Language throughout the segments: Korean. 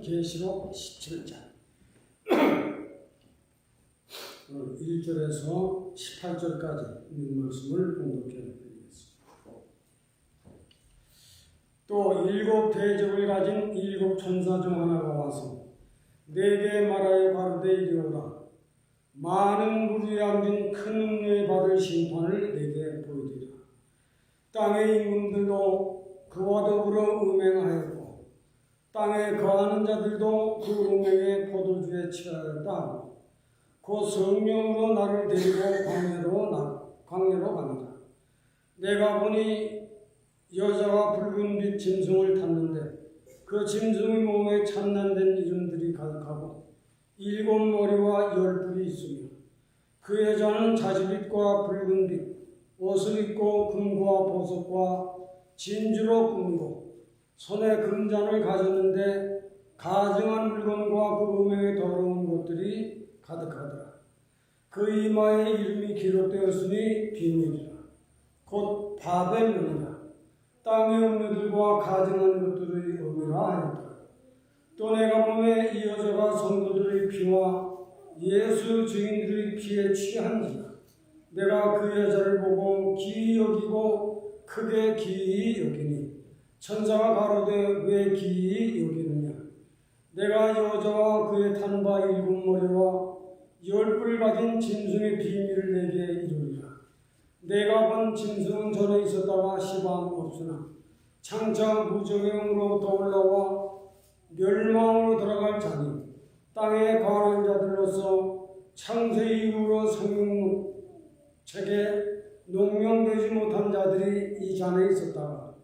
계시록 17장 1절에서 18절까지 있는 말씀을 공독해 드리겠습니다. 또 일곱 대접을 가진 일곱 천사 중 하나가 와서 내게 말하여 가로되 이르노라. 많은 물에 앉은 큰 음료에 받을 심판을 내게 보이리라. 땅의 임금들도 그와 더불어 음행하였고 땅에 거하는 자들도 그 음행의 포도주에 취하였다. 그 성령으로 나를 데리고 광야로 가니라. 내가 보니 여자가 붉은 빛 짐승을 탔는데 그 짐승의 몸에 찬란된 이름들이 가득하고 일곱 머리와 열 뿔이 있으며 그 여자는 자주빛과 붉은 빛 옷을 입고 금과 보석과 진주로 꾸미고 손에 금잔을 가졌는데 가증한 물건과 그 음행에 더러운 것들이 가득하더라. 그 이마에 이름이 기록되었으니 비밀이라. 곧 바벨론이라. 땅의 음료들과 가증한 것들의 의미라 하였더라. 또 내가 보매 이 여자가 성도들의 피와 예수 증인들의 피에 취한지라. 내가 그 여자를 보고 기이 여기고 크게 기이 여기니 천사가 가로되 왜 기이 여기느냐. 내가 여자와 그의 탄 바 일곱 머리와 열 뿔 가진 짐승의 비밀을 내게 이루리라. 내가 본 짐승은 전에 있었다가 시방 없으나 장차 무정형으로부터 올라와 멸망으로 들어갈 자니 땅에 거하는 자들로서 창세 이후로 성경책에 농명되지 못한 자들이 이 전에 있었다가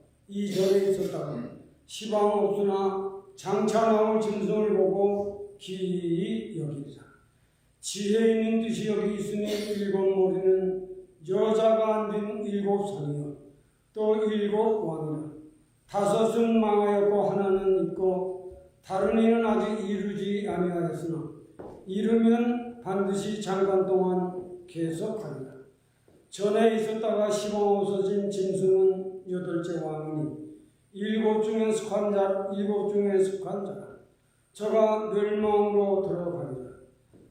시방 없으나 장차 나올 짐승을 보고 기이 여기리라. 지혜 있는 뜻이 여기 있으니 일곱 머리는 여자가 앉은 일곱 산이요 또 일곱 왕이라. 다섯은 망하였고 하나는 있고 다른 이는 아직 이루지 아니하였으나 이르면 반드시 장관 동안 계속하리라. 전에 있었다가 시방 없어진 짐승은 여덟째 왕이니 일곱 중에 속한 자라. 저가 멸망으로 들어가리라.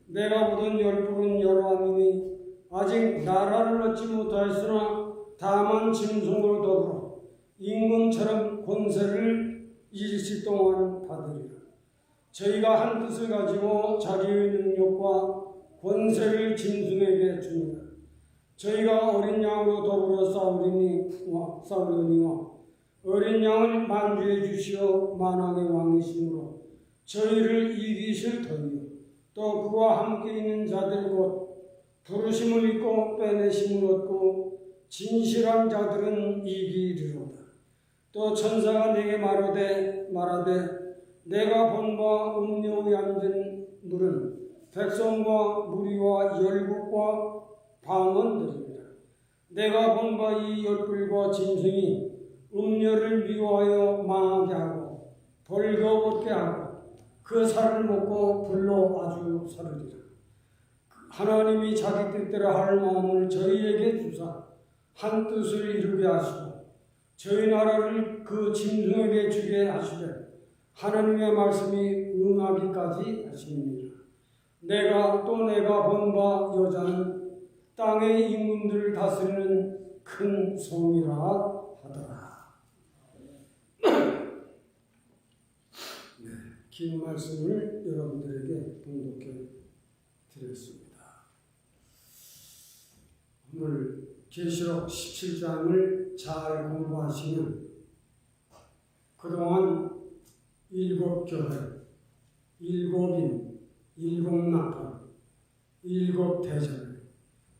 내가 보던 열 뿔은 열왕이니 아직 나라를 얻지 못하였으나 다만 짐승으로 더불어 임금처럼 권세를 일시 동안 받으리라. 저희가 한 뜻을 가지고 자기의 능력과 권세를 짐승에게 주니라. 저희가 어린 양으로 더불어 싸우려니와 어린 양을 만주해 주시어 만왕의 왕이시므로 저희를 이기실 터이요 또 그와 함께 있는 자들 곧 부르심을 입고 빼내심을 얻고 진실한 자들은 이기리로다. 또 천사가 내게 말하되 내가 본 바 음료에 앉은 물은 백성과 무리와 열국과 방언들입니다. 내가 본 바 이 열불과 짐승이 음료를 미워하여 망하게 하고 벌거벗게 하고 그 살을 먹고 불로 아주 사르리라. 하나님이 자기 뜻대로 할 마음을 저희에게 주사 한 뜻을 이루게 하시고 저희 나라를 그 짐승에게 주게 하시되 하나님의 말씀이 응하기까지 하십니다. 내가 본 바 여자는 땅의 임금들을 다스리는 큰 성이라 하더라. 긴 말씀을 여러분들에게 봉독해 드렸습니다. 오늘 계시록 17장을 잘 공부하시면 그동안 일곱 교회, 일곱인, 일곱 나팔, 일곱 대접에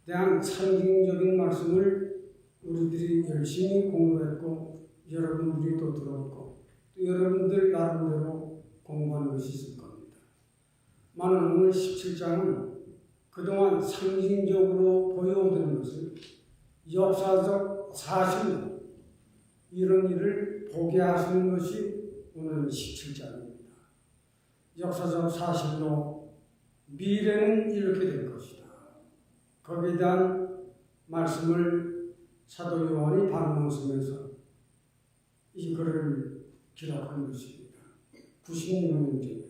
대한 상징적인 말씀을 우리들이 열심히 공부했고 여러분들이 또 들었고 또 여러분들 나름대로 공부하는 것이 있을 겁니다. 나는 오늘 17장은 그동안 상징적으로 보여오던 것을 역사적 사실로 이런 일을 보게 하시는 것이 오늘 17장입니다. 역사적 사실로 미래는 이렇게 될 것이다. 거기에 대한 말씀을 사도 요한이 반문서에서 이 글을 기록한 것입니다. 96년째예요.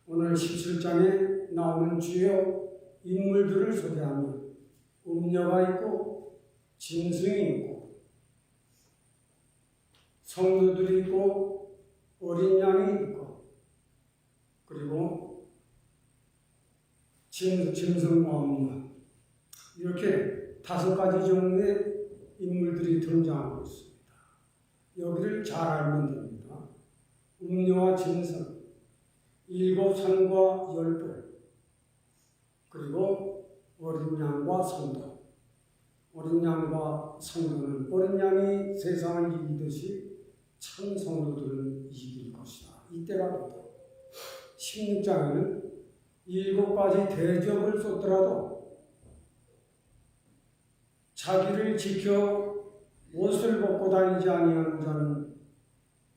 오늘 17장에 나오는 주요 인물들을 소개하며 음녀가 있고 짐승이 있고 성도들이 있고 어린 양이 있고 그리고 짐승과 음녀 이렇게 5가지 종류의 인물들이 등장하고 있습니다. 여기를 잘 알면 됩니다. 음녀와 짐승, 7산과 10뿔, 그리고 어린 양과 성도. 어린 양과 성도는 어린 양이 세상을 이기듯이 참 성도들은 이길 것이다. 이때가 됐다. 16장에는 7가지 대적을 쏟더라도 자기를 지켜 옷을 벗고 다니지 아니하는 자는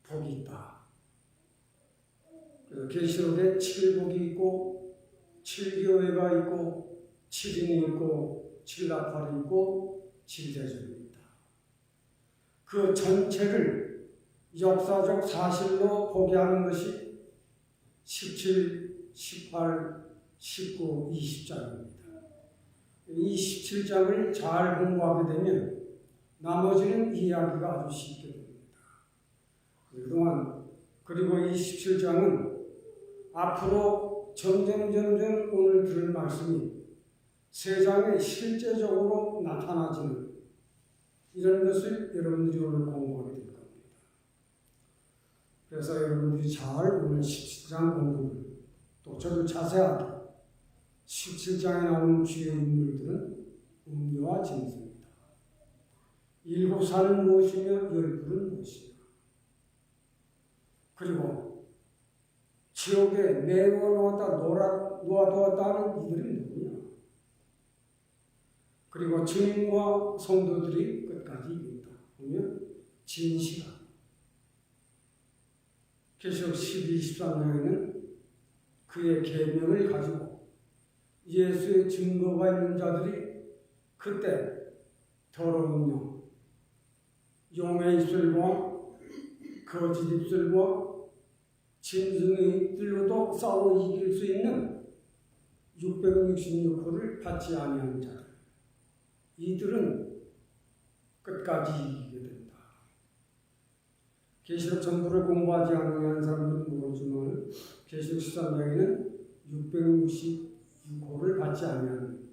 복이 있다. 계시록에 7복이 있고 7교회가 있고 7인이 있고 7나팔이 있고 7대접이 있다. 그 전체를 역사적 사실로 보게 하는 것이 17, 18, 19, 20장입니다. 이 17장을 잘 공부하게 되면 나머지는 이해하기가 아주 쉽게 됩니다. 그리고 이 17장은 앞으로 점점 오늘 들을 말씀이 세상에 실제적으로 나타나지는 이런 것을 여러분들이 오늘 공부하게 될 겁니다. 그래서 여러분들이 잘 오늘 17장 공부를 또 저도 자세하게 17장에 나오는 주요 인물들은 음녀와 짐승이다. 7산은 무엇이며 10뿔은 무엇이냐. 그리고 지옥에 내어놓았다 놓아두었다 하는 이들이 누구냐. 그리고 증인과 성도들이 끝까지 이긴다. 보면 진실한. 계시록 12, 13장에는 그의 계명을 가지고 예수의 증거가 있는 자들이 그때 더러운 용의 입술과 거짓 입술과 짐승의 입술로도 싸워 이길 수 있는 666호를 받지 아니하는 자들. 이들은 끝까지 이기게 된다. 계시록 전부를 공부하지 않는 사람들은 모르지만 계시록 13장에는 666호를 받지 아니하는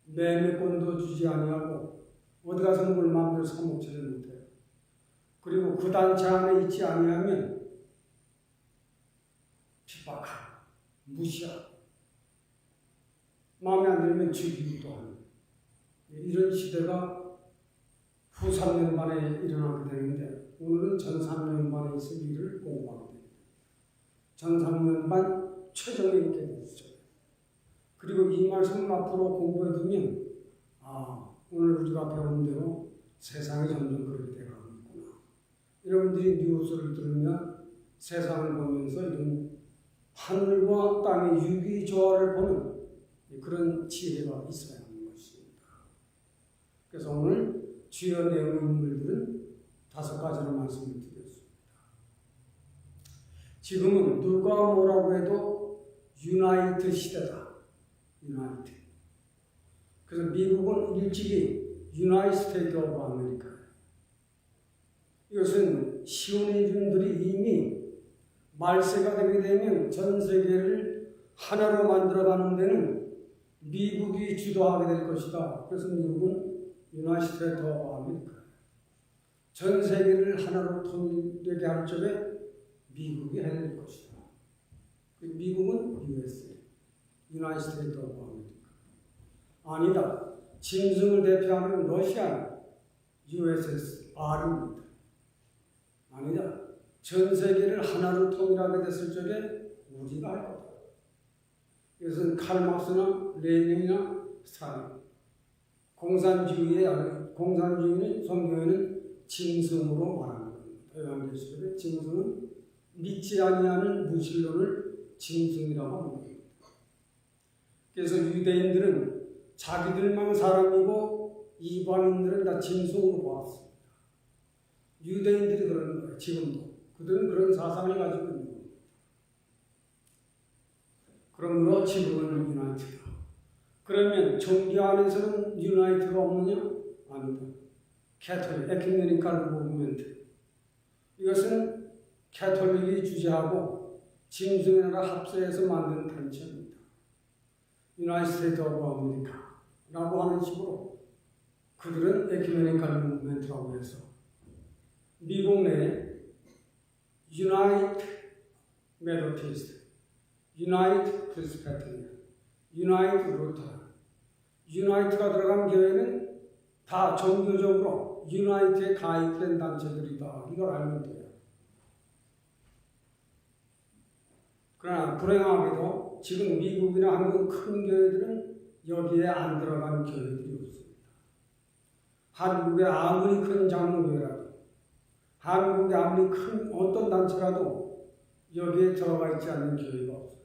매매권도 주지 아니하고 어디 가서 뭘 마음대로 사먹지를 못해요. 그리고 그 단체 안에 있지 아니하면 핍박하고 무시하고 마음에 안 들면 죽이기도 하는 이런 시대가 후 3년 만에 일어나게 되는데 오늘은 전 3년 만에 있을 일을 공부하게 됩니다. 전 3년 반 최종에 있게 되죠. 그리고 이 말씀을 앞으로 공부해 두면 오늘 우리가 배운 대로 세상이 점점 그렇게 되어가고 있구나. 여러분들이 뉴스를 들으면 세상을 보면서 이런 하늘과 땅의 유기조화를 보는 그런 지혜가 있어야 하는 것입니다. 그래서 오늘 주요 내용 인물들은 5가지로 말씀을 드렸습니다. 지금은 누가 뭐라고 해도 유나이트 시대다. 유나이트. 그래서 미국은 일찍이 유나이티드 스테이트 오브 아메리카. 이것은 시오니즘들이 이미 말세가 되게 되면 전 세계를 하나로 만들어가는 데는 미국이 주도하게 될 것이다. 그래서 미국은 유나이티드 스테이트 오브 아메리카. 전 세계를 하나로 통일되게 할 적에 미국이 해야 될 것이다. 미국은 USA, 유나이티드 스테이트 오브 아메리카. 아니다. 짐승을 대표하는 러시아는 USSR입니다. 아니다. 전 세계를 하나로 통일하게 됐을 적에 우리가 할 거다. 이것은 칼막스나 레닌이나 스탈린. 공산주의는 성경에는 짐승으로 말하는 겁니다. 요한계시록에 짐승은 믿지 아니하는 무신론을 짐승이라고 하는 겁니다. 그래서 유대인들은 자기들만 사람이고 이방인들은 다 짐승으로 보았습니다. 유대인들이 그러는 거예요. 지금도. 그들은 그런 사상을 가지고 있는 겁니다. 그러므로 지금은 유나이트다. 그러면 종교 안에서는 유나이트가 없느냐? 아니다. 캐톨릭, 에큐메니컬 무브먼트. 이것은 캐톨릭이 주재하고 짐승의 나라 합세해서 만든 단체입니다. 유나이티드 스테이트 오브 아메리카라고 하는 식으로 그들은 에큐메니컬 무브먼트라고 해서 미국 내에 유나이트 메토디스트, 유나이트 프레스비테리안, 유나이트 루터란, 유나이트가 들어간 교회는 다 종교적으로 유나이트에 가입된 단체들이다. 이걸 알면 돼요. 그러나 불행하게도 지금 미국이나 한국 큰 교회들은 여기에 안 들어간 교회들이 없습니다. 한국에 아무리 큰 장로교회라도, 한국에 아무리 큰 어떤 단체라도 여기에 들어가 있지 않는 교회가 없어요.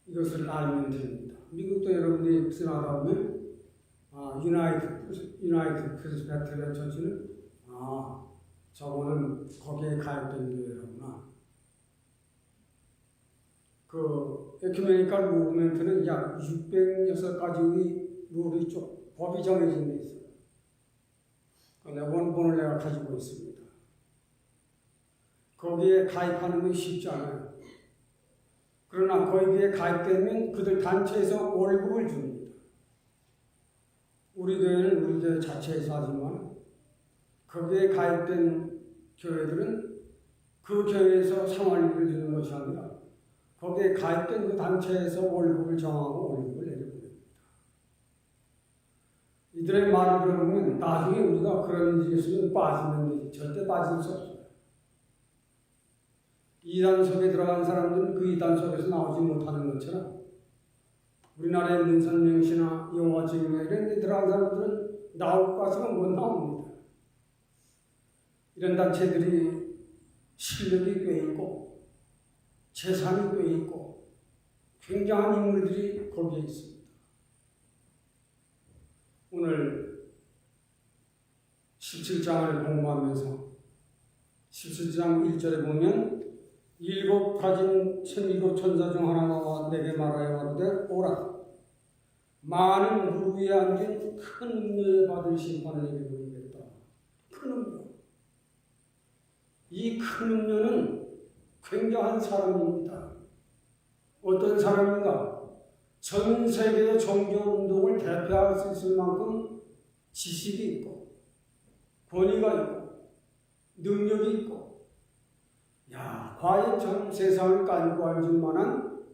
이것을 알면 됩니다. 미국도 여러분들이 지나다 보면 유나이티드 프레스비테리안 처치는 저거는 거기에 가입된 교회라구나. 그 에큐메니컬 무브먼트는 약 606가지의 룰이 쭉 법이 정해진 게 있어요. 원본을 내가 가지고 있습니다. 거기에 가입하는 건 쉽지 않아요. 그러나 거기에 가입되면 그들 단체에서 월급을 줍니다. 우리 교회는 우리 교회 자체에서 하지만 거기에 가입된 교회들은 그 교회에서 생활비를 주는 것이 아니라 거기에 가입된 그 단체에서 월급을 정하고 월급을 내려보냅니다. 이들의 말을 들어보면 나중에 우리가 그런 일이 있으면 빠지는 일이 절대 빠질 수 없어요. 이단 속에 들어간 사람들은 그 이단 속에서 나오지 못하는 것처럼 우리나라의 문선명시나 영화지구나 이런 데 들어간 사람들은 나올 것 같으면 못 나옵니다. 이런 단체들이 실력이 꽤 있고 재산이 꽤 있고 굉장한 인물들이 거기에 있습니다. 오늘 17장을 공부하면서 17장 1절에 보면 일곱 가진 천일곱 천사 중 하나가 내게 말하여 가로되 오라 많은 무릎 위에 앉은 큰 음료에 받을 심판을 내게 보이겠다. 큰 음료. 이 큰 음료는 굉장한 사람입니다. 어떤 사람인가? 전 세계의 종교운동을 대표할 수 있을 만큼 지식이 있고 권위가 있고 능력이 있고 과연 전 세상을 깔고 앉을 만한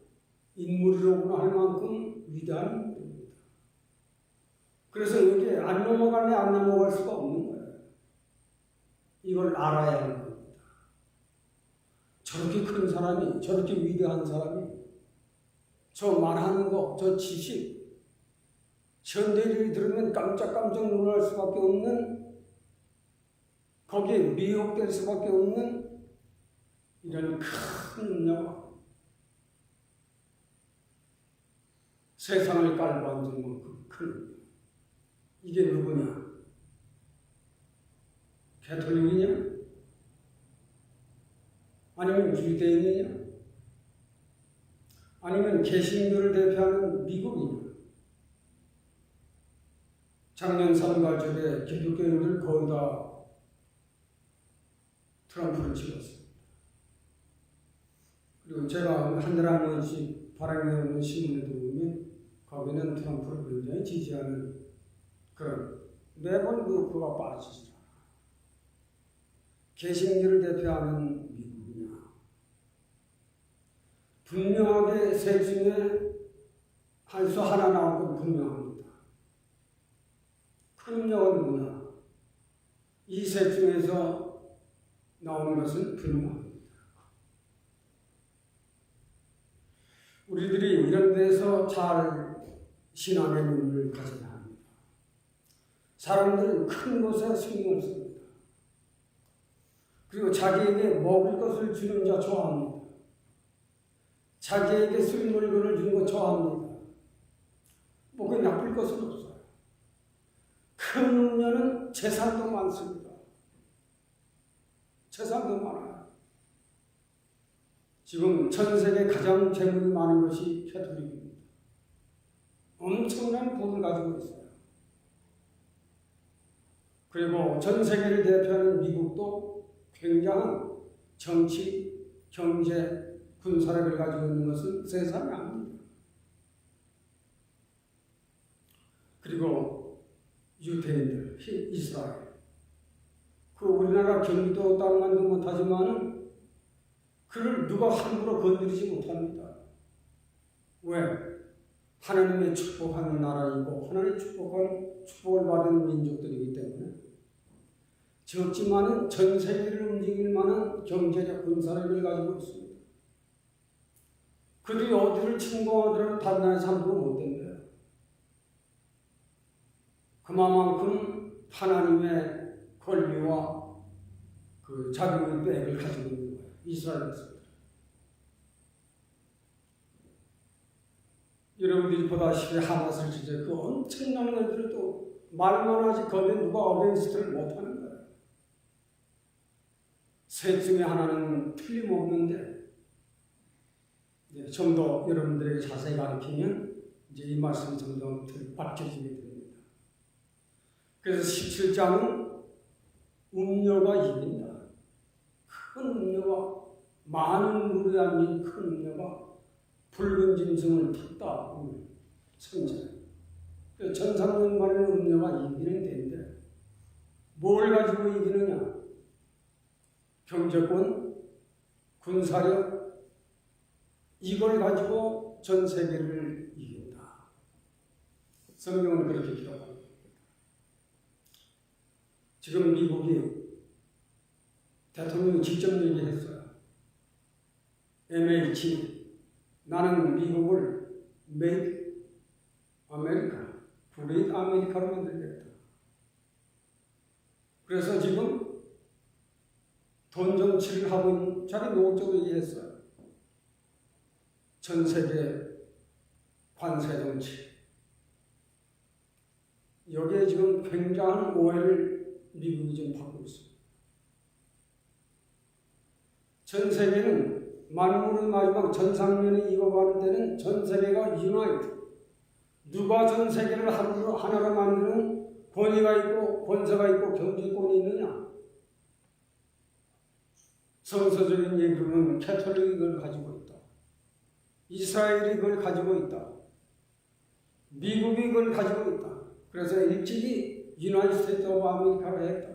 인물이로구나 할 만큼 위대한 인물입니다. 그래서 여기에 안 넘어갈래 안 넘어갈 수가 없는 거예요. 이걸 알아야 하는 겁니다. 저렇게 큰 사람이, 저렇게 위대한 사람이 저 말하는 거, 저 지식, 현대인이 들으면 깜짝깜짝 놀랄 수밖에 없는, 거기에 미혹될 수밖에 없는 이런 큰 능력, 세상을 깔고 앉은 만큼 큰, 이게 누구냐? 캐톨릭이냐? 아니면 유대인이냐? 아니면 개신교를 대표하는 미국이냐? 작년 선거철에 기독교인들 거의 다 트럼프를 찍었습니다. 그리고 제가 한 달에 한 번씩 발행되는 신문에도 보면 거기는 트럼프를 굉장히 지지하는 그런 매번 그가 빠지지 않아. 개신교를 대표하는 미국이냐. 분명하게 셋 중에 한 수 하나 나올 건 분명합니다. 큰 능력은 뭐냐? 이 셋 중에서 나오는 것은 분명합니다. 우리들이 이런 데서 잘 신앙의 눈을 가져야 합니다. 사람들은 큰 것에 신경을 씁니다. 그리고 자기에게 먹을 것을 주는 자 좋아합니다. 자기에게 쓸 물건을 주는 것 좋아합니다. 뭐 그게 나쁠 것은 없어요. 큰 음료는 재산도 많습니다. 재산도 많아요. 지금 전 세계 가장 재물이 많은 것이 캐톨릭입니다. 엄청난 부를 가지고 있어요. 그리고 전 세계를 대표하는 미국도 굉장한 정치, 경제, 군사력을 가지고 있는 것은 세상이 아닙니다. 그리고 유대인들, 이스라엘. 그 우리나라 경기도 땅만도 못하지만은 그를 누가 함부로 건드리지 못합니다. 왜? 하나님의 축복하는 나라이고 하나님의 축복을 받은 민족들이기 때문에 적지만은 전 세계를 움직일 만한 경제적 군사력을 가지고 있습니다. 그들이 어디를 침공하더라도 단단히 함부로 못 된대요. 그만큼 하나님의 권리와 그 자기의 백을 가지고 있는 거예요. 이스라엘 백성들. 여러분들이 보다시피 하마스 주제 그 엄청난 것들도 말만 하지 거기에 누가 어게인스트를 못하는 거예요. 셋 중에 하나는 틀림없는데 좀 더 여러분들에게 자세히 가르치면 이제 이 말씀이 점점 밝혀지게 됩니다. 그래서 17장은 음녀가 이긴다. 큰 음녀가 많은 물에 앉은 큰 음녀가 붉은 짐승을 탔다. 선제. 전상년 말에 음녀가 이기는 데인데 뭘 가지고 이기느냐? 경제권, 군사력 이걸 가지고 전 세계를 이긴다. 성경은 그렇게 기록합니다. 지금 미국이 대통령이 직접 얘기했어요. MH 나는 미국을 Make America, Great America로 만들겠다. 그래서 지금 돈 정치를 하고 있는 자기 노골적으로 얘기했어요. 전 세계 관세 정치. 여기에 지금 굉장한 오해를 미국이 좀 받고 있습니다. 전 세계는 만물의 마지막 전상면에 이어가는 데는 전 세계가 유나이트. 누가 전 세계를 하나로 만드는 권위가 있고 권세가 있고 경제권이 있느냐? 성서적인 얘기로는 캐톨릭이 그걸 가지고 있다. 이스라엘이 그걸 가지고 있다. 미국이 그걸 가지고 있다. 그래서 일찍이 유나이티드 스테이트 오브 아메리카로 했다.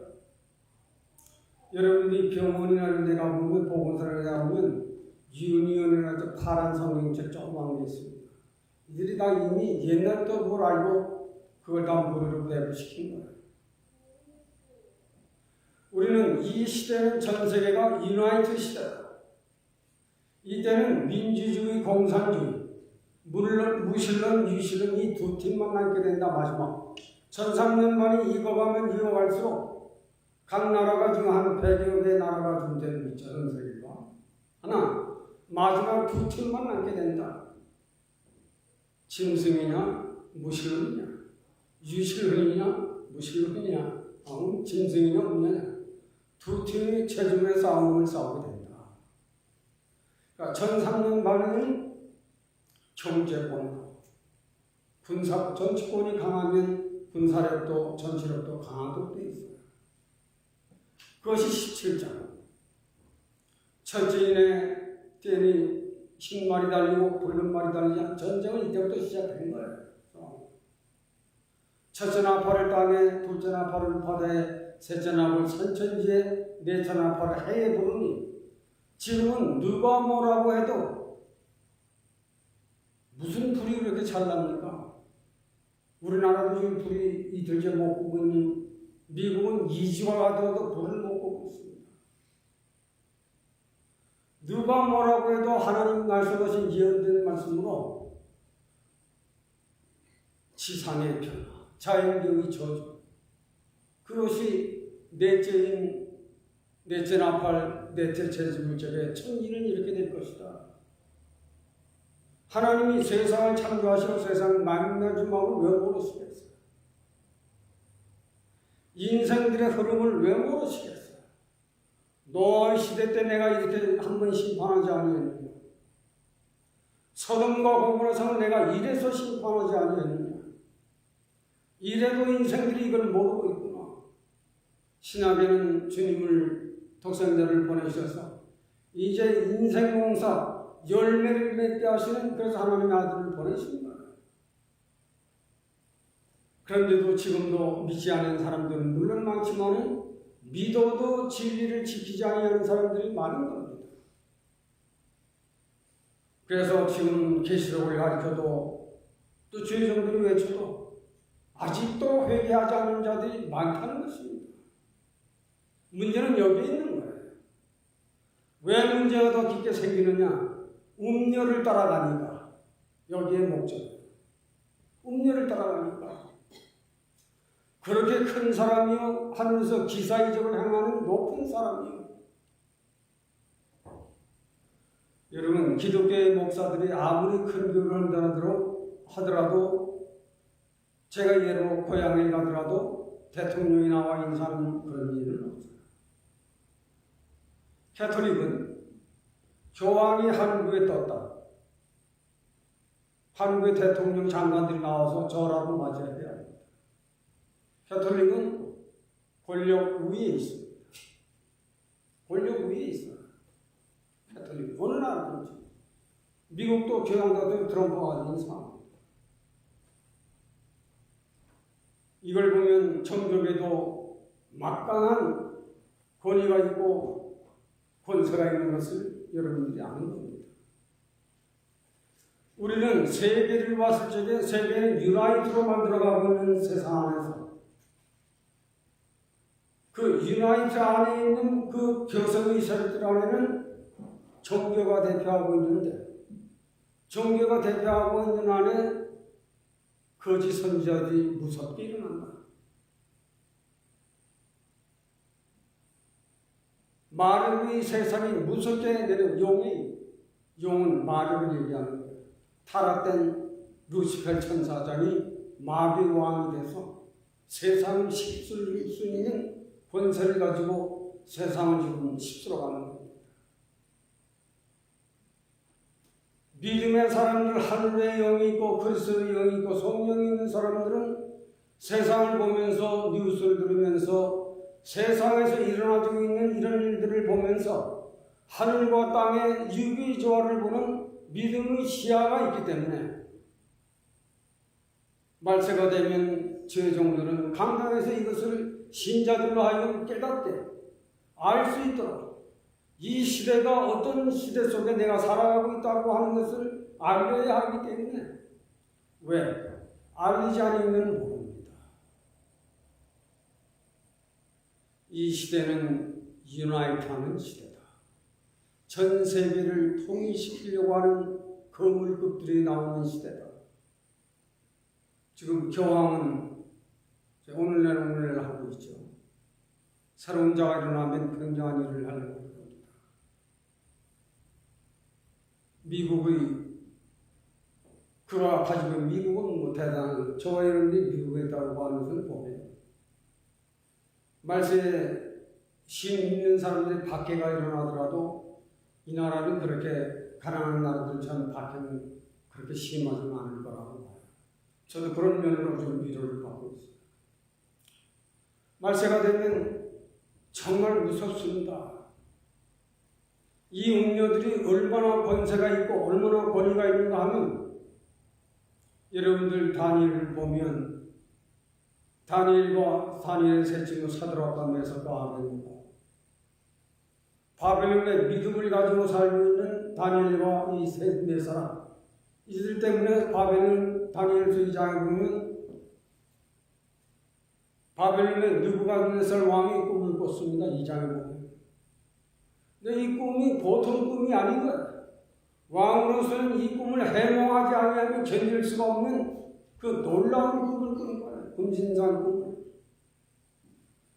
여러분들이 병원이나 데 가보면 보건소에 가보면 유니언이라는 파란 성경책 조그만 게 있습니다. 이들이 다 이미 옛날부터 그걸 알고 그걸 다 무료로 배부시킨 거예요. 우리는 이 시대는 전 세계가 유나이티드 시대다. 이때는 민주주의, 공산주의, 무신론, 유신론 이 두 팀만 남게 된다. 마지막 1300년만이 이어가면 이어갈수록 각 나라가 지금 한 100여 개의 나라가 좀 되는 있죠. 전 세계가. 하나, 마지막 두 팀만 남게 된다. 짐승이냐, 무신론이냐, 유신론이냐, 무신론이냐, 짐승이냐, 뭐냐. 두 팀이 최종의 싸움을 싸우게 된다. 그러니까 1300년만에는 경제권, 군사, 정치권이 강하면 군사력도, 전체력도 강하도록 되어 있어요. 그것이 17장. 첫째인의 떼니 흰말이 달리고 붉은 말이 달리자 전쟁은 이때부터 시작된 거예요. 첫째 나팔을 땅에, 둘째 나팔을 바다에, 셋째 나팔을 선천지에, 넷째 나팔을 해에 부르니 지금은 누가 뭐라고 해도 무슨 불이 그렇게 잘 납니까? 우리나라도 지금 불이 이틀째 못 끄고 있는 미국은 2주가 가더라도 불을 못 끄고 있습니다. 누가 뭐라고 해도 하나님 말씀하신 예언된 말씀으로 지상의 변화, 자연경의 저주, 그것이 넷째 나팔, 넷째 제물절에 천지는 이렇게 될 것이다. 하나님이 세상을 창조하시고 세상을 만나지 마고 왜 모르시겠어요? 인생들의 흐름을 왜 모르시겠어요? 노아의 시대 때 내가 이렇게 한 번 심판하지 않으면 서dom과 고모라서는 내가 이래서 심판하지 아니했느냐. 이래도 인생들이 이걸 모르고 있구나. 신약에는 주님을 독생자를 보내셔서 이제 인생 공사 열매를 맺게 하시는, 그래서 하나님의 아들을 보내신 거예요. 그런데도 지금도 믿지 않는 사람들은 물론 많지만 믿어도 진리를 지키지 않는 사람들이 많은 겁니다. 그래서 지금 계시록을 가르쳐도 또 주의 정도를 외쳐도 아직도 회개하지 않는 자들이 많다는 것입니다. 문제는 여기에 있는 거예요. 왜 문제가 더 깊게 생기느냐? 음료를 따라가니까. 여기에 목적이에요. 음료를 따라가니까. 그렇게 큰 사람이요, 하늘에서 기사이적을 행하는 높은 사람이요. 여러분, 기독교의 목사들이 아무리 큰 교를 한다고 하더라도, 제가 예로 고향에 가더라도 대통령이 나와 인사하는 그런 일은 없어요. 캐톨릭은 교황이 한국에 떴다. 한국의 대통령 장관들이 나와서 절하고 맞아야 돼요. 캐톨릭은 권력 위에 있습니다. 권력 위에 있어요. 캐톨릭. 어느 나라든지. 미국도 교황도 트럼프가 가진 상황입니다. 이걸 보면 정교회도 막강한 권위가 있고 권세가 있는 것을 여러분들이 아는 겁니다. 우리는 세계를 봤을 적에 세계는 유나이트로 만들어가고 있는 세상 안에서 그 유나이트 안에 있는 그 교성의 세력들 안에는 종교가 대표하고 있는데, 종교가 대표하고 있는 안에 거짓 선지자들이 무섭게 일어난다. 마력이 세상이 무섭게 내려 용은 마력을 얘기하는 거예요. 타락된 루시펠 천사장이 마귀 왕이 돼서 세상을 휩쓸 수 있는 권세를 가지고 세상을 지금 휩쓸어 가는 겁니다. 믿음의 사람들, 하늘의 영이 있고 그리스도의 영이 있고 성령이 있는 사람들은 세상을 보면서 뉴스를 들으면서 세상에서 일어나고 있는 이런 일들을 보면서 하늘과 땅의 유기 조화를 보는 믿음의 시야가 있기 때문에 말세가 되면 저의 종들은 강단에서 이것을 신자들로 하여금 깨닫게 알 수 있도록 이 시대가 어떤 시대 속에 내가 살아가고 있다고 하는 것을 알려야 하기 때문에, 왜? 알리지 않으면 모릅니다. 이 시대는 유나이트하는 시대다. 전 세계를 통일시키려고 하는 거물급들이 나오는 시대다. 지금 교황은 오늘날 하고 있죠. 새로운 자가 일어나면 굉장한 일을 하려고 합니다. 미국의 그가 가지고 미국은 뭐 대단한 저와 이런데 미국에 있다고 하는 것을 보면 말세에 신 있는 사람들이 박해가 일어나더라도 이 나라는 그렇게 가난한 나라들처럼 박해는 그렇게 심하지는 않을 거라고 봐요. 저도 그런 면으로 좀 위로를 받고 있어요. 말세가 되면 정말 무섭습니다. 이 음료들이 얼마나 권세가 있고 얼마나 권위가 있는가 하면, 여러분들 다니엘을 보면 다니엘과 다니엘 셋 친구 사드락과 메삭과 아벤느고, 바벨론의 믿음을 가지고 살고 있는 다니엘과 이 네 사람, 이들 때문에 바벨론 다니엘서 2장에 보면 바벨론의 느부갓네살 왕이 꿈을 꿨습니다. 2장에 보면. 근데 이 꿈이 보통 꿈이 아닌 거예요. 왕으로서는 이 꿈을 해몽하지 아니하면 견딜 수가 없는 그 놀라운 꿈을 꾼 거예요. 금신상 꿈을.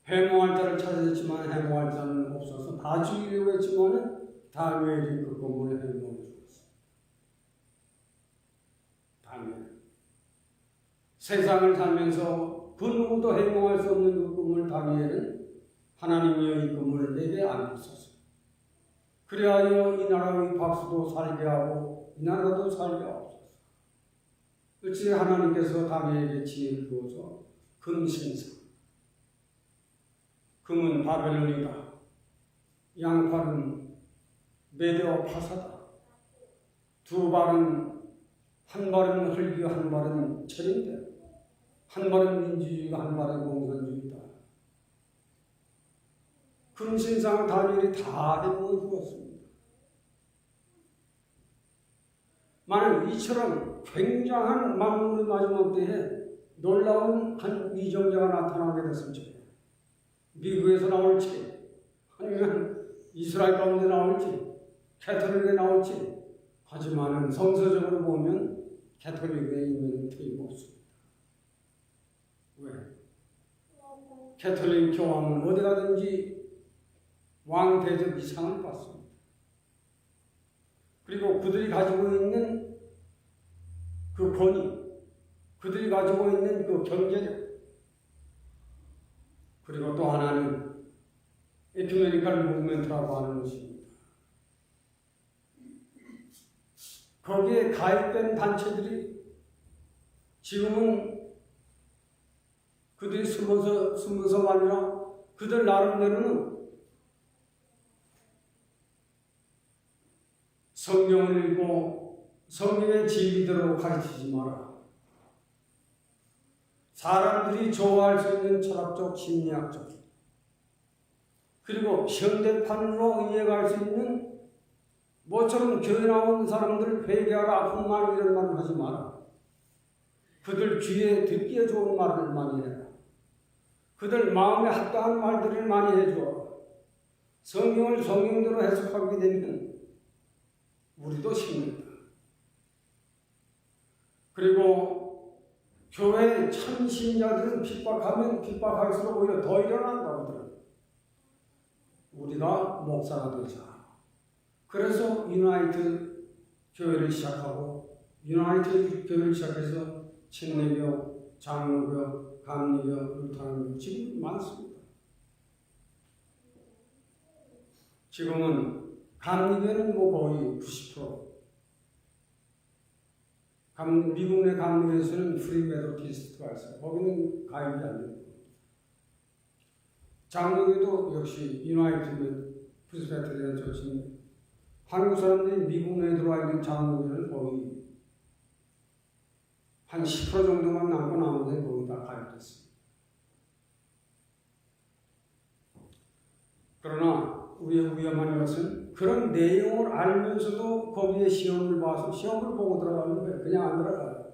해몽할 자를 찾았지만 해몽할 자는 없어서 다 죽이려고 했지만 다니엘이 그 꿈을 해몽해 주었어요. 다니엘. 세상을 살면서 그 누구도 해몽할 수 없는 그 꿈을 다니엘은 하나님이여 이 꿈을 내게 알려주소서. 그리하여 이 나라의 박수도 살게 하고 이 나라도 살게 하옵소서. 어찌 하나님께서 다니엘에게 지혜를 주어서 금신상, 금은 바벨론이다, 양팔은 메대와 파사다, 두 발은 한 발은 흙이요 한 발은 철인데 한 발은 민주주의가 한 발은 공산주의다. 금신상을 다니엘이 다 해보고 주었습니다. 만약 이처럼 굉장한 만물의 마지막 때에 놀라운 한 위정자가 나타나게 됐으면 좋겠어요. 미국에서 나올지 아니면 이스라엘 가운데 나올지 캐톨릭에 나올지, 하지만 성서적으로 보면 캐톨릭의 이면은 틀림없습니다. 왜? 캐톨릭 교황은 어디 가든지 왕대적 이상을 받습니다. 그리고 그들이 가지고 있는 그 권위, 그들이 가지고 있는 그 경제력, 그리고 또 하나는 에큐메니컬 무브먼트라고 하는 것입니다. 거기에 가입된 단체들이 지금은 그들이 숨어서가 아니라 그들 나름대로는 성경을 읽고 성경의 진리대로 가르치지 마라. 사람들이 좋아할 수 있는 철학적, 심리학적, 그리고 현대판으로 이해할 수 있는 모처럼 교회 나온 사람들 회개하라, 아픈 말 이런 말을 하지 마라. 그들 귀에 듣기에 좋은 말을 많이 해라. 그들 마음에 합당한 말들을 많이 해줘. 성경을 성경대로 해석하게 되면 우리도 쉽습니다. 그리고 교회 참신자들은 핍박하면 핍박할수록 오히려 더 일어난다고 하더라고요. 우리가 목사가 되자. 그래서 유나이트 교회를 시작하고, 유나이트 교회를 시작해서 침례교, 장로교, 감리교, 루터안교 지금 많습니다. 지금은 감리교는 거의 90%. 미국 내 감리교에서는 프리 메소디스트가 있어요. 거기는 가입이 안 됩니다. 장로교도 역시 유나이티드 프리스베테리안 처치입니다. 한국 사람들이 미국 내에 들어와 있는 장로교는 거의 한 10% 정도만 남고 나머지는 거의 다 가입됐습니다. 그러나 우리의 위험한 것은 그런 내용을 알면서도 거기에 시험을 봐서 시험을 보고 들어가는데 그냥 안 들어가요.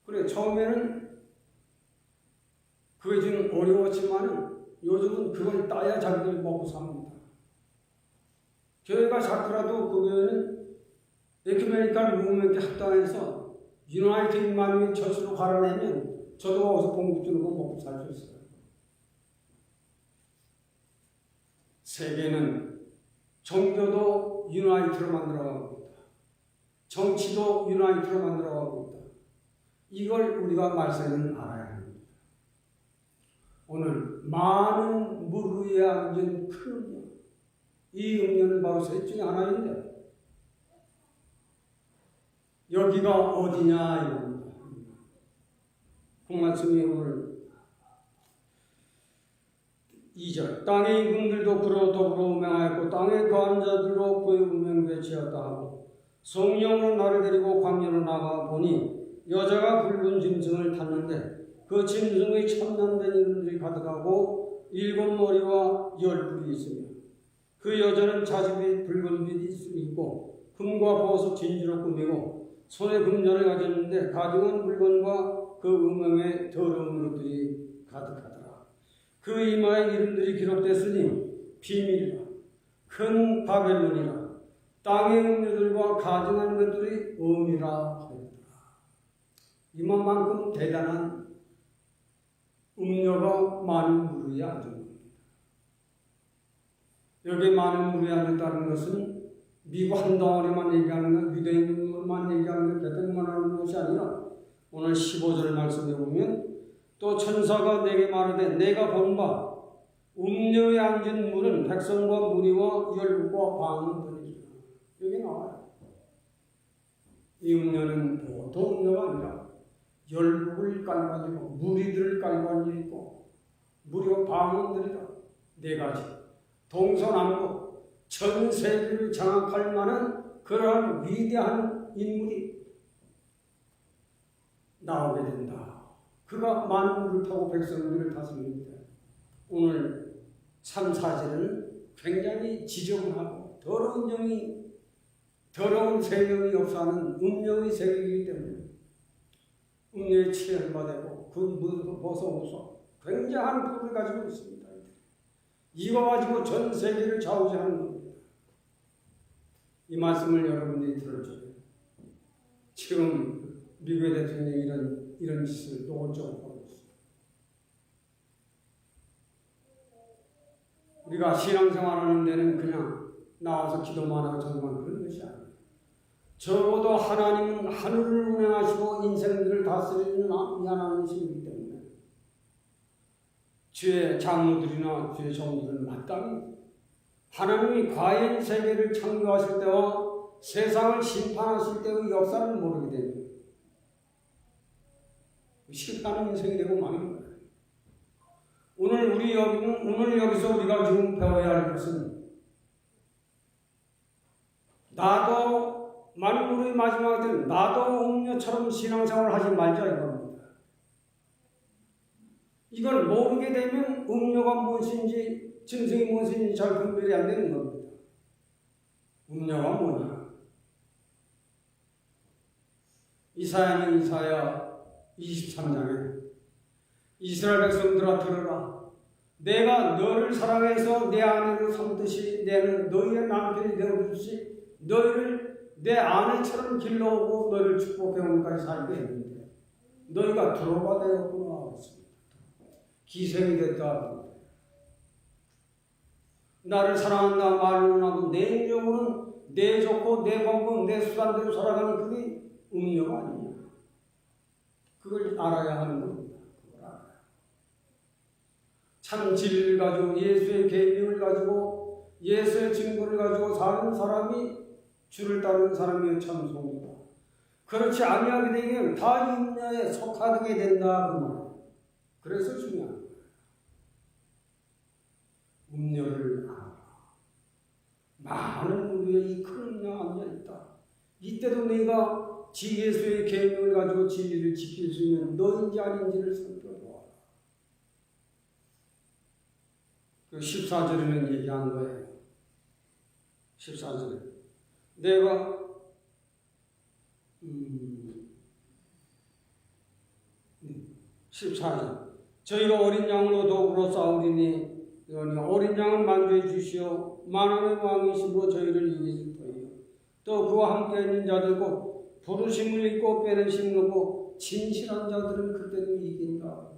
그래, 처음에는 그게 좀 어려웠지만 요즘은 그걸 따야 자기들 먹고 삽니다. 교회가 작더라도 그 교회는 에큐메니컬 무브먼트에 합당해서 유나이티드 만민의 처치로 갈아내면 저도 어디서 봉급 주는 거 먹고 살 수 있어요. 세계는 종교도 유나이트로 만들어가고 있다. 정치도 유나이트로 만들어가고 있다. 이걸 우리가 말세는 알아야 합니다. 오늘 많은 물 위에 앉은 큰 음료, 이 음료는 바로 셋 중에 하나인데 여기가 어디냐 이겁니다. 그 말씀이 오늘 2절, 땅의 임금들도 그로 더불어 운명하였고 땅의 거한 자들로 그의 운명에 지었다 하고 성령으로 나를 데리고 광야로 나가 보니 여자가 붉은 짐승을 탔는데 그 짐승의 첨남된 이름들이 가득하고 7머리와 10뿔이 있으며 그 여자는 자집이 붉은 빛이 있고 금과 보석 진주로 꾸미고 손에 금전을 가졌는데 가증한 물건과 그 음행에 더러운 것들이 가득하더라. 그 이마에 이름들이 기록됐으니 비밀이라, 큰 바벨론이라, 땅의 음료들과 가증한 것들이 음이라 하였더라. 이만큼 대단한 음료가 많은 물 위에 앉은 겁니다. 여기에 많은 물 위에 앉았다는 것은 미국 한 덩어리만 얘기하는 것, 유대인만 얘기하는 것, 대통령만 하는 것이 아니라 오늘 15절 말씀에 보면 또 천사가 내게 말하되 내가 본 바 음녀에 앉은 물은 백성과 무리와 열국과 방언들이라. 여기 나와요. 이 음녀는 보통 음녀가 아니라 열국을 깔고 있고 무리들을 깔고 있고 무리와 방언들이라. 네 가지. 동서남북 전 세계를 장악할 만한 그러한 위대한 인물이 나오게 된다. 그가 만물을 타고 백성들을 다스립니다. 오늘 3, 4절은 굉장히 지저분하고 더러운 세력이 역사하는 음녀의 세력이기 때문에 음녀의 치열마 되고 그 벗어오서 굉장한 법을 가지고 있습니다. 이거 가지고 전 세계를 좌우지하는 겁니다. 이 말씀을 여러분들이 들어줘요. 지금 미국의 대통령이 이런 짓을 노골적으로 하고 있습니다. 우리가 신앙생활하는 데는 그냥 나와서 기도만 하고 저만 그런 것이 아니에요. 적어도 하나님은 하늘을 운행하시고 인생들을 다스리는 하나님이시기 때문에 주의 장로들이나 주의 종들은 마땅히 하나님이 과연 세계를 창조하실 때와 세상을 심판하실 때의 역사를 모르게 됩니다. 실패하는 인생이 되고 마는 거예요. 오늘 여기서 우리가 지금 배워야 할 것은 나도 만물의 마지막 때는 나도 음녀처럼 신앙생활을 하지 말자 이겁니다. 이걸 모르게 되면 음녀가 무엇인지 진성이 무엇인지 잘 분별이 안 되는 겁니다. 음녀가 뭐냐? 이사야 23장에 이스라엘 백성들아 들으라. 내가 너를 사랑해서 내 아내를 삼듯이 내는 너희의 남편이 되어주시 너희를 내 아내처럼 길러오고 너희를 축복해오기까지 살게 했는데 너희가 두로가 되었구나 했습니다. 기생이 됐다. 나를 사랑한다 말로는 하고 내 인정으로는 내 좋고 내 방법 내 수단대로 살아가는 그게 음료가 아니냐. 그걸 알아야 하는 겁니다. 그걸 알아야. 참 진리를 가지고 예수의 계명을 가지고 예수의 증거를 가지고 사는 사람이 주를 따르는 사람이 참 소입니다. 그렇지 아니하게 되면 다 음녀에 속하게 된다 그 말이에요. 그래서 중요한 거예요. 음녀를 알아. 많은 우리의 이 큰 음녀가 앉아있다. 이때도 내가 예수의 계명을 가지고 진리를 지킬 수 있는 너인지 아닌지를 살펴보아라. 그 14절에는 얘기한 거예요. 14절에 내가 14절 저희가 어린 양으로 도구로 싸우리니 어린 양은 만져해 주시오. 만왕의 왕이심으로 저희를 이기실 터이요. 또 그와 함께 있는 자들고 부르심을 입고 빼내심을 입고 진실한 자들은 그때는 이긴다.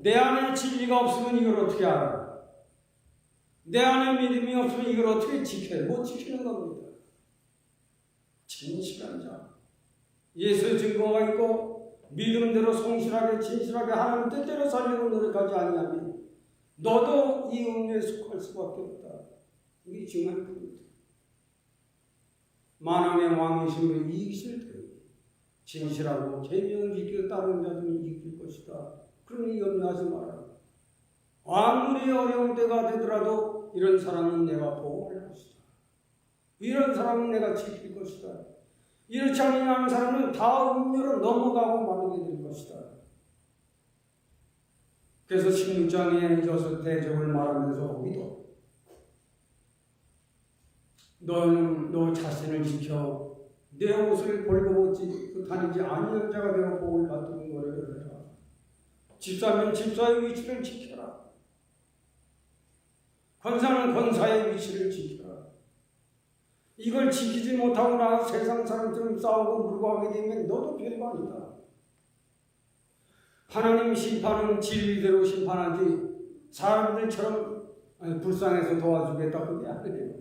내 안에 진리가 없으면 이걸 어떻게 알아? 내 안에 믿음이 없으면 이걸 어떻게 지켜요? 못 지키는 겁니다. 진실한 자. 예수의 증거가 있고 믿음대로 성실하게 진실하게 하나님 뜻대로 살려고 노력하지 아니하면 너도 이 음료에 속할 수밖에 없다. 이게 중요한 겁니다. 만왕의 왕이심을 이기실 때 진실하고 계명을 지키고 따르는 자들은 이길 것이다. 그러니 염려하지 마라. 아무리 어려울 때가 되더라도 이런 사람은 내가 보호할 것이다. 이런 사람은 내가 지킬 것이다. 이렇지 않는 사람은 다 음료로 넘어가고 마르게 될 것이다. 그래서 16장에 이어서 대적을 말하면서 거기도 너는 너 자신을 지켜 내 옷을 벌거벗지 다니지 아니한 자가 되어 복을 받는 거를 해라. 집사면 집사의 위치를 지켜라. 권사는 권사의 위치를 지켜라. 이걸 지키지 못하고 나서 세상 사람처럼 싸우고 물고하게 되면 너도 별반이다. 하나님 심판은 진리대로 심판하지 사람들처럼 불쌍해서 도와주겠다 그게 아니에요.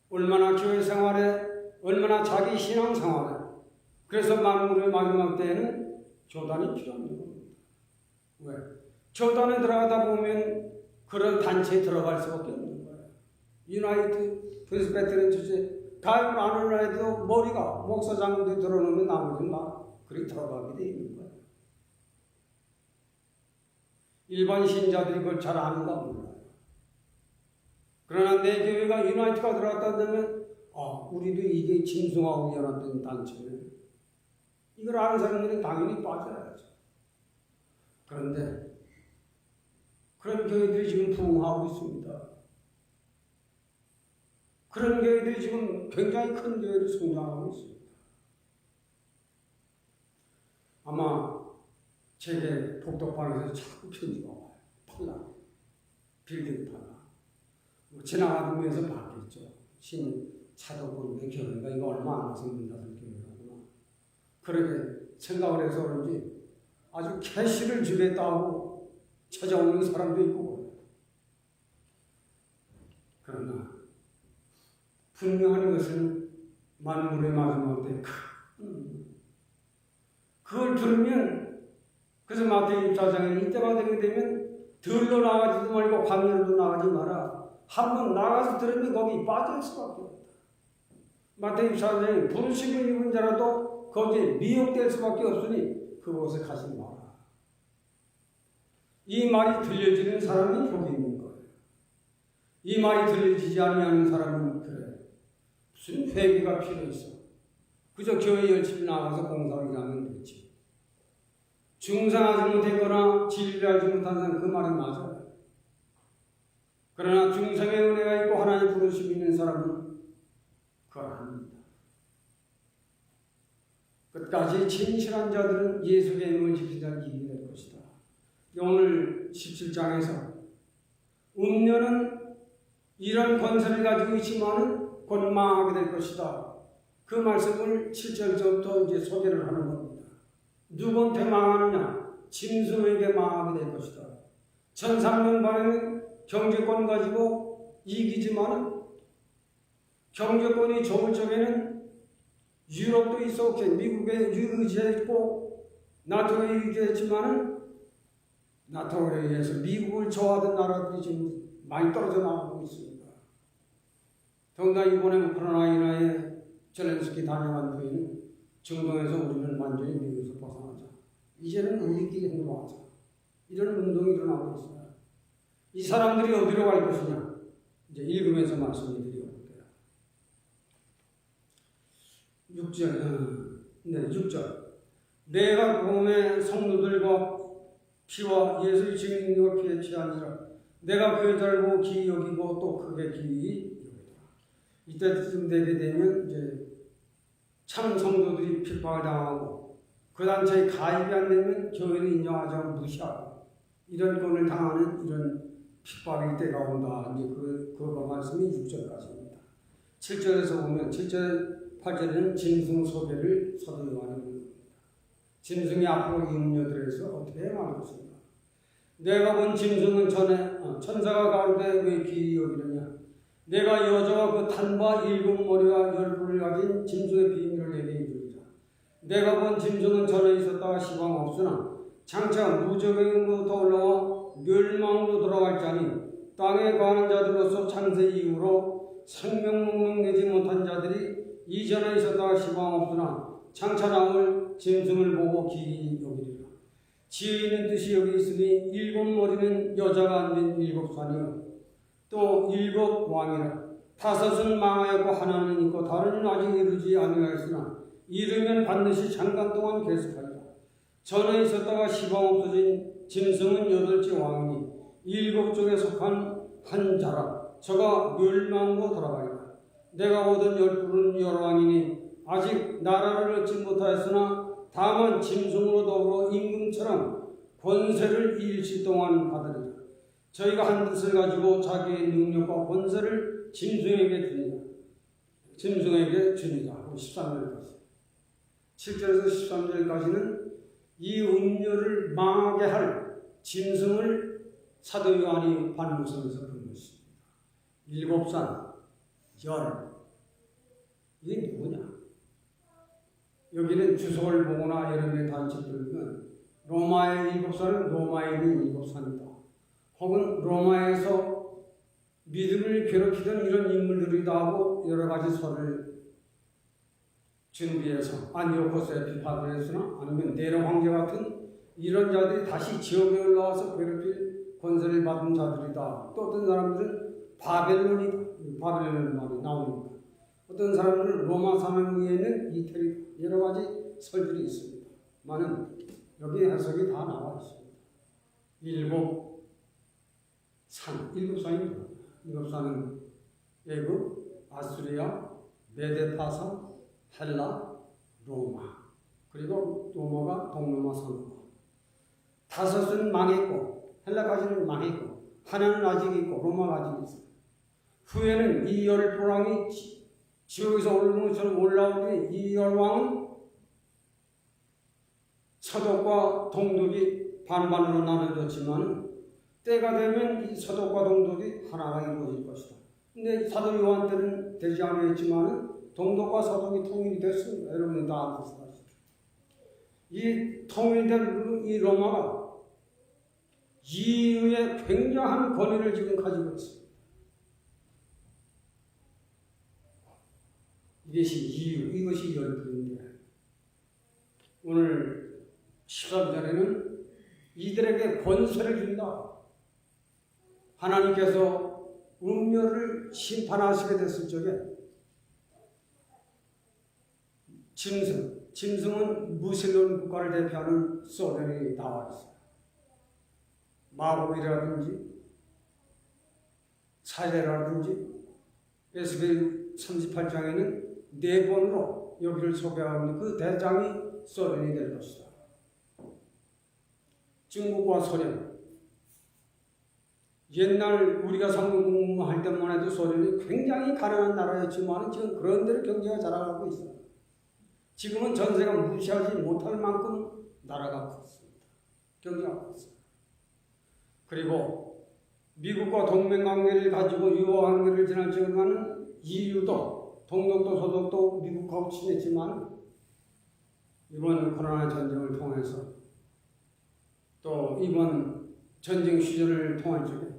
얼마나 교회 생활에 얼마나 자기 신앙 생활에 그래서 만물의 마지막 때에는 교단이 필요 없는 겁니다. 왜? 교단에 들어가다 보면 그런 단체에 들어갈 수밖에 없는 거예요. 유나이트 프레스비테리안 처치 가입을 안 하려 해도 머리가 목사장도 들어놓으면 나머지는 막 그렇게 들어가게 돼 있는 거예요. 일반 신자들이 그걸 잘 아는가 몰라요. 그러나 내 교회가 유나이트가 들어갔다 그러면 우리도 이게 짐승하고 연합된 단체네. 이걸 아는 사람들은 당연히 빠져야죠. 그런데 그런 교회들이 지금 부흥하고 있습니다. 그런 교회들이 지금 굉장히 큰 교회를 성장하고 있습니다. 아마 제게 복덕방에서 자꾸 편지가 와요. 팔라, 빌딩 팔라. 지나가면서 봤겠죠. 차도본의 교회가 이거 얼마 안 생긴 다는 교회라구나. 그렇게 생각을 해서 그런지 아주 캐시를 주겠다고 찾아오는 사람도 있고. 그러나 분명한 것은 만물의 마지막 때 그걸 들으면 그래서 마태복음 4장에 이때가 되게 되면 들로 나가지도 말고 광야로도 나가지 마라. 한번 나가서 들으면 거기 빠질 수밖에 없다. 마태복음 4장에 부르심을 입은 자라도 거기에 미혹될 수밖에 없으니 그곳에 가지 마라. 이 말이 들려지는 사람이 복이 있는 거예요. 이 말이 들려지지 아니하는 사람은 그래. 무슨 회개가 필요 있어. 그저 교회 열심히 나가서 봉사하게 하면 되지. 중상하지 못했거나 진리하지 못한 사람 그 말이 맞아요. 그러나 중생의 은혜가 있고 하나님 부르심이 있는 사람은 그걸 합니다. 끝까지 진실한 자들은 예수의 이름을 지키는 자를 이기게 될 것이다. 오늘 17장에서 음녀는 이런 권세를 가지고 있지만은 곧 망하게 될 것이다. 그 말씀을 7절부터 이제 소개를 하는 겁니다. 누구한테 망하느냐? 짐승에게 망하게 될 것이다. 1300만에는 경제권 가지고 이기지만은 경제권이 좋을 적에는 유럽도 있었고 미국에 의지했고 나토에 의지했지만은 나토에 의해서 미국을 좋아하던 나라들이 지금 많이 떨어져 나가고 있습니다. 더군다나 이번에 우크라이나에 젤렌스키 다녀간 후에는 중동에서 우리는 완전히 미국에서 벗어나자. 이제는 우리끼리 행동하자. 이런 운동이 일어나고 있어요. 이 사람들이 어디로 갈 것이냐? 이제 읽으면서 말씀을 드려볼게요. 6절. 내가 봄에 성도들과 피와 예수의 증인과 피에 취하니라. 내가 그의 달고 기이 여기고 또 크게 기이 여기더라. 이때쯤 되게 되면 이제 참 성도들이 핍박을 당하고 그 단체에 가입이 안 되면 교회를 인정하지 않고 무시하고 이런 권을 당하는 이런 핍박의 때가 온다. 이제 그거 말씀이 6절까지입니다. 7절에서 보면 7절, 8절에는 짐승 소개를 사도 요한이 하는 겁니다. 짐승이 앞으로 이 음녀들에서 어떻게 행할 것인가. 내가 본 짐승은 전에 천사가 가로되 왜 귀히 여기느냐. 내가 여자와 그 탄과 7머리와 10뿔을 가진 짐승의 비밀을 내게 이르리라. 내가 본 짐승은 전에 있었다가 시방 없으나 장차 무저갱으로부터 올라와 멸망으로 돌아갈 자니 땅에 가는 자들로서 창세 이후로 생명능력 내지 못한 자들이 이전에 있었다가 시방 없으나 장차 나올 짐승을 보고 기이 여기리라. 지혜 있는 뜻이 여기 있으니 7머리는 여자가 앉은 7산이요 또 7왕이라. 5은 망하였고 하나는 있고 다른은 아직 이르지 아니하였으나 이르면 반드시 잠깐 동안 계속하리라. 전에 있었다가 시방 없어진 짐승은 8째 왕이니 7쪽에 속한 한 자라. 저가 멸망으로 돌아가리라. 내가 얻은 10뿔은 열왕이니 아직 나라를 얻지 못하였으나 다만 짐승으로 더불어 임금처럼 권세를 일시 동안 받으리라. 저희가 한 뜻을 가지고 자기의 능력과 권세를 짐승에게 주니라. 13절까지. 7절에서 13절까지는 이 음녀를 망하게 할 짐승을 사도 요한이 반문서에서 본 것입니다. 7산, 열. 이게 누구냐? 여기는 주석을 보거나 여러 개 단체들은 로마의 일곱산은 로마에 있는 일곱산이다. 혹은 로마에서 믿음을 괴롭히던 이런 인물들이다 하고 여러 가지 설을 준비해서 안디오코스 에피파네스나 아니면 네로 황제 같은 이런 자들이 다시 지역에 올라와서 괴롭힐 권세를 받은 자들이다. 또 어떤 사람들은 바벨론이 말이 나오니까 어떤 사람들은 로마 사망 위에는 이태리 여러 가지 설들이 있습니다. 많은 여기 해석이 다 나와 있습니다. 일곱 산입니다. 일곱 산은 애굽, 아수리아, 메데파사, 헬라, 로마, 그리고 로마가 동로마 산업. 다섯은 망했고 헬라까지는 망했고 하나는 아직 있고 로마가 아직 있어요. 후에는 이 열왕이 지옥에서 오르는 것처럼 올라오니 이 열왕은 서독과 동독이 반반으로 나눠졌지만 때가 되면 이 서독과 동독이 하나가 이루어질 것이다. 근데 사도 요한 때는 되지 않았지만 동독과 서독이 통일이 됐습니다. 여러분이 다 아시죠? 이 통일된 이 로마가 이유의 굉장한 권위를 지금 가지고 있습니다. 이것이 열불인데 오늘 13절에는 이들에게 권세를 준다. 하나님께서 음료를 심판하시게 됐을 적에 짐승은 무슬론 국가를 대표하는 소련이 나와 있어요. 마곡이라든지 사례라든지 에스겔 38장에는 네 번으로 여기를 소개하는 그 대장이 소련이 될 것이다. 중국과 소련. 옛날 우리가 상공할 때만 해도 소련이 굉장히 가난한 나라였지만 지금 그런 데로 경제가 자라가고 있어요. 지금은 전세가 무시하지 못할 만큼 나라가 컸습니다. 경제가 컸어요. 그리고 미국과 동맹관계를 가지고 유화관계를 지나치는 이유도 동독도 서독도 미국하고 친했지만 이번 코로나 전쟁을 통해서 또 이번 전쟁 시절을 통한 적에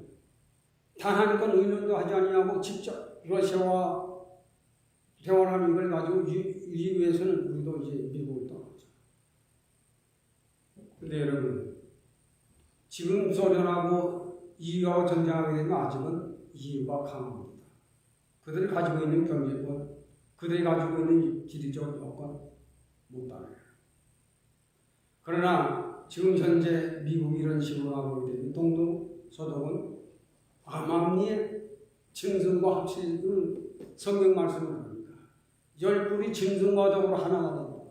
단 한 건 의논도 하지 아니하고 직접 러시아와 대화를 이걸 가지고 이기 위해서는 우리도 이제 미국을 떠났죠. 근데 여러분 지금 소련하고 EU하고 전쟁하게 되면 아직은 EU가 강합니다. 그들이 가지고 있는 경제권, 그들이 가지고 있는 지리적 여건 못 따라요. 그러나 지금 현재 미국이 이런 식으로 하고 있는 동독, 서독은 암암리의 짐승과 합치는 성경 말씀을 합니다. 열불이 짐승과 더불어 하나가 된다.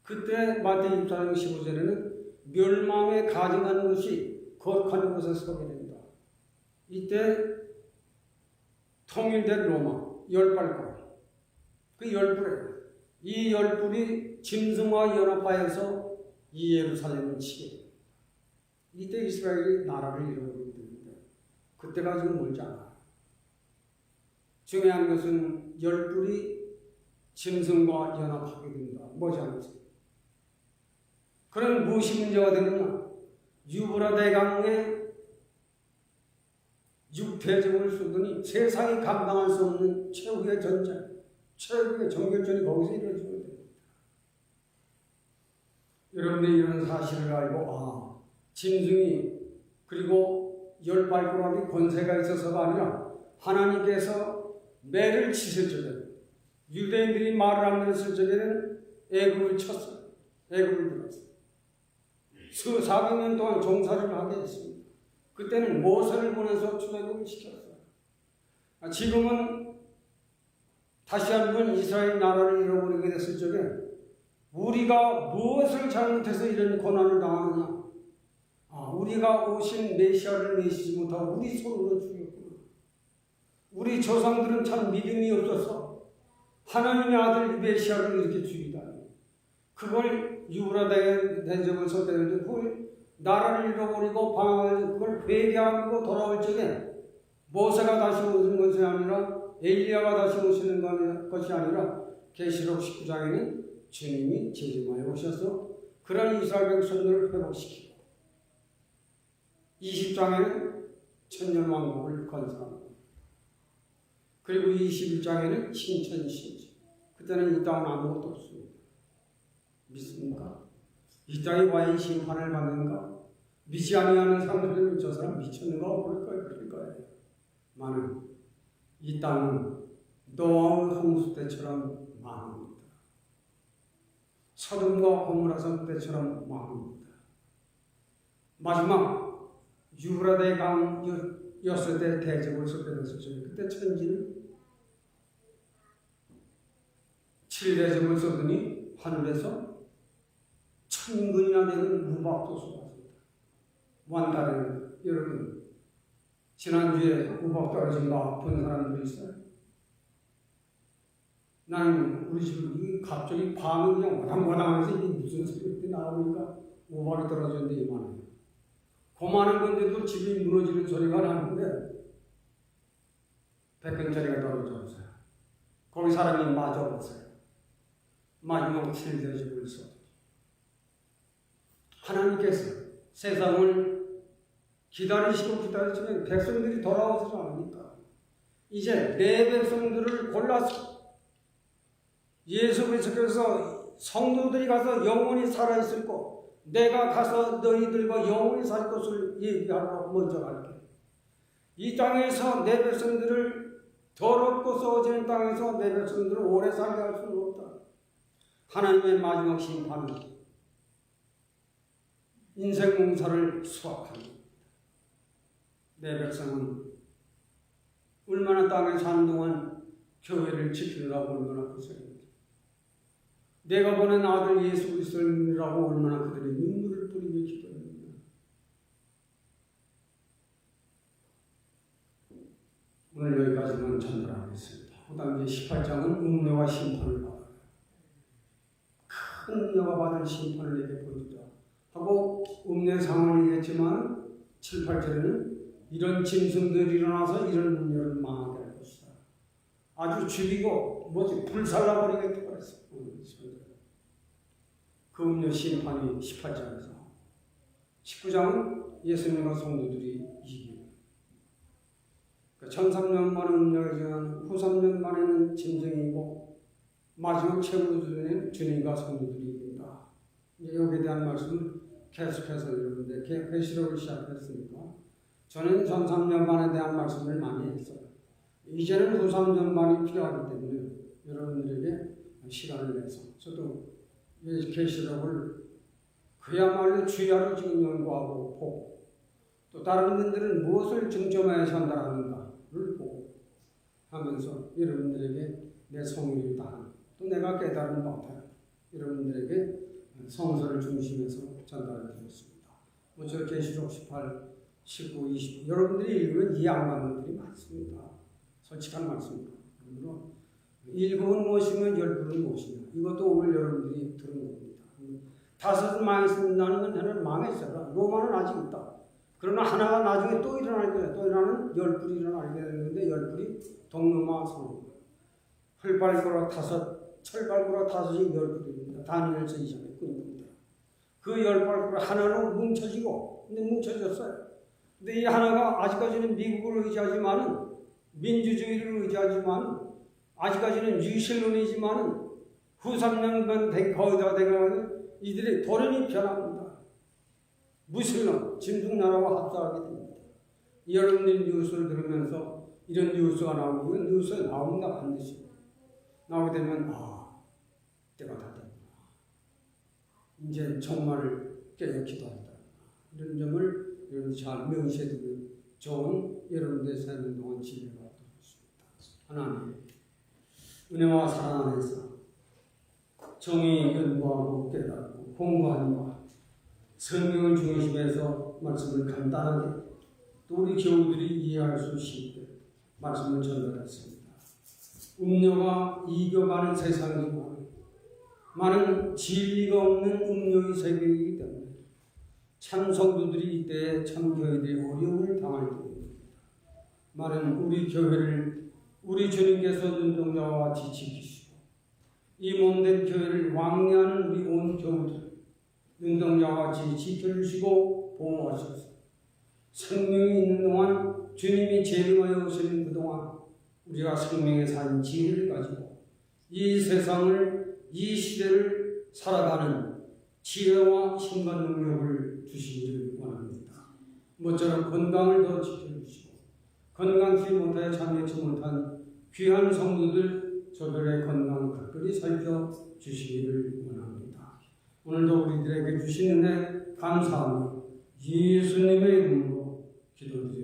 그때 마태복음 24장 15절에는 멸망에 가증하는 것이 거룩한 곳에 서게 된다. 이때 통일된 로마, 열발과 그 열불에 이 열불이 짐승과 연합하여서 이 예루살렘을 치게 됩니다. 이때 이스라엘이 나라를 이루어버리게 됩니다. 그때가 지금 멀지 않아요. 중요한 것은 열불이 짐승과 연합하게 된다. 뭐지? 그럼 무엇이 문제가 되느냐? 유브라 대강에 6대적을 쏘더니 세상이 감당할 수 없는 최후의 전쟁, 최후의 정결전이 거기서 이루어지게 됩니다. 여러분들이 이런 사실을 알고 짐승이 그리고 열발가락이 권세가 있어서가 아니라 하나님께서 매를 치실 적에 유대인들이 말을 안 들었을 적에는 애굽을 쳤어요. 애굽을 들었어요. 400년 동안 종사를 하게 했습니다. 그때는 모세를 보내서 출애굽을 시켰어요. 지금은 다시 한번 이스라엘 나라를 잃어버리게 됐을 적에 우리가 무엇을 잘못해서 이런 고난을 당하느냐? 우리가 오신 메시아를 내시지 못하고 우리 손으로 죽였구나. 우리 조상들은 참 믿음이 없어서 하나님의 아들 메시아를 이렇게 죽이다니. 그걸 유브라 대적을 쏟아내고 그걸 나라를 잃어버리고 방황을 그걸 회개하고 돌아올 적에 모세가 다시 오는 것이 아니라 엘리야가 다시 오시는 것이 아니라 계시록 19장에는 주님이 재림하여 오셔서 그런 이스라엘 백성들을 회복시키고 20장에는 천년왕국을 건설합니다. 그리고 21장에는 신천신지. 그때는 이 땅은 아무것도 없습니다. 믿습니까? 이 땅이 과연 심판을 받는가? 믿지 아니하는 사람들은 저 사람 미쳤는가? 그럴 거예요. 만은 이 땅은 노아의 홍수 때처럼 망합니다. 소돔과 고모라 때처럼 망합니다. 마지막 유브라데 강 여섯대 대적을 쏟아냈었죠. 그때 천지는 7대적을 쏟으니 하늘에서 천근이나 되는 우박도 쏟았습니다. 완달에는 여러분 지난주에 우박 떨어진 거 아픈 사람들이 있어요. 나는 우리 집이 갑자기 밤에 그냥 와당와당해서 이게 무슨 소리 나오니까 우박이 떨어졌는데 이만해요. 고만한 건데도 집이 무너지는 소리가 나는데 백근짜리가 떨어졌어요. 거기 사람이 맞아버렸어요. 마지막 7대접을 쏟아. 하나님께서 세상을 기다리시면 백성들이 돌아오지 않으니까 이제 내 백성들을 골라서 예수 그리스도께서 성도들이 가서 영원히 살아있을 것, 내가 가서 너희들과 영원히 살 것을 얘기하라고 먼저 할게. 이 땅에서 내 백성들을 더럽고 썩어지는 땅에서 내 백성들을 오래 살게 할 수는 없다. 하나님의 마지막 심판은 인생 몽사를 수확합니다. 내 백성은 얼마나 땅에 사는 동안 교회를 지키느라고 얼마나 고생했는지, 내가 보낸 아들 예수 그리스도를 믿으라고 얼마나 그들이 눈물을 뿌리며 기도했느냐. 오늘 여기까지만 전달하겠습니다. 그 다음 이제 18장은 음녀가 심판을 받아요. 큰 음녀가 받을 심판을 내게 보이자 하고 음녀의 상황을 얘기했지만 7, 8절에는 이런 짐승들이 일어나서 이런 음녀를 망하게 할 것이다. 아주 죽이고 불살라버리겠다고 그랬어. 그 음녀 심판이 18장에서 19장은 예수님과 성도들이 이기고 1300년 만에 음녀가 지난 후 3년 만에는 짐승이고 마지막 최후에는 주님과 성도들이 이긴다. 이제 여기에 대한 말씀을 계속해서 여러분들 계시록을 시작했으니까 저는 전 3년 만에 대한 말씀을 많이 했어요. 이제는 후 3년 만이 필요하기 때문에 여러분들에게 시간을 내서 저도 계시록을 그야말로 주야로 지금 연구하고 보고 또 다른 분들은 무엇을 중점하여 전달하는가를 보고 하면서 여러분들에게 내 성의를 다하는 또 내가 깨달은 바타 여러분들에게 성서를 중심해서 전달해 드렸습니다. 먼저 계시록 18, 19, 20 여러분들이 읽으면 이해 안 가는 것들이 많습니다. 솔직한 말씀입니다. 그러므로 일곱은 무엇이며 열둘은 무엇이냐 이것도 오늘 여러분들이 들은 겁니다. 다섯은 망했습니다는 건 저는 망했어요. 로마는 아직 있다. 그러나 하나가 나중에 또 일어날 거예요. 또 일어나는 열둘이 일어나게 되는데 열둘이 동로마 성 헐발고라 다섯 철발고라 다섯이 열둘입니다. 다니엘서 2장에 꾼입니다. 그 열발고라 하나는 뭉쳐지고 근데 뭉쳐졌어요. 근데 이 하나가 아직까지는 미국을 의지하지만은 민주주의를 의지하지만 아직까지는 유실론이지만 후 3년간 거의 다 돼가면 이들이 돌연히 변합니다. 무슬론, 진중나라와 합사하게 됩니다. 여러분들 뉴스를 들으면서 이런 뉴스가 나오고 이런 뉴스가 나온다 반드시 나오게 되면 때가 다 됐구나. 이제 정말 깨어 기도한다. 이런 점을 여러분이 잘 명시해두면 좋은 여러분들의 삶을 동안 지혜가 되겠습니다. 하나님 은혜와 사랑 안에서 정의 연구하고 깨닫고 공부하는 것 성경을 중심해서 말씀을 간단하게 또 우리 교우들이 이해할 수 있게 말씀을 전달했습니다. 음료가 이겨가는 세상이지만 많은 진리가 없는 음료의 세계이기 때문에 참 성도들이 이때 참 교회들이 어려움을 당할 때입니다. 많은 우리 교회를 우리 주님께서 눈동자와 같이 지키시고 이 몸된 교회를 왕래하는 우리 온 교우들 눈동자와 같이 지켜주시고 보호하셔서 생명이 있는 동안 주님이 재림하여 오시는 그동안 우리가 생명의 산 지혜를 가지고 이 세상을 이 시대를 살아가는 지혜와 힘과 능력을 주시기를 원합니다. 모처럼 건강을 더 지켜주시고 건강치 못하여 참여치 못한 귀한 성도들 저들의 건강 각별히 살펴주시기를 원합니다. 오늘도 우리들에게 주신 은혜 감사하며 예수님의 이름으로 기도드립니다.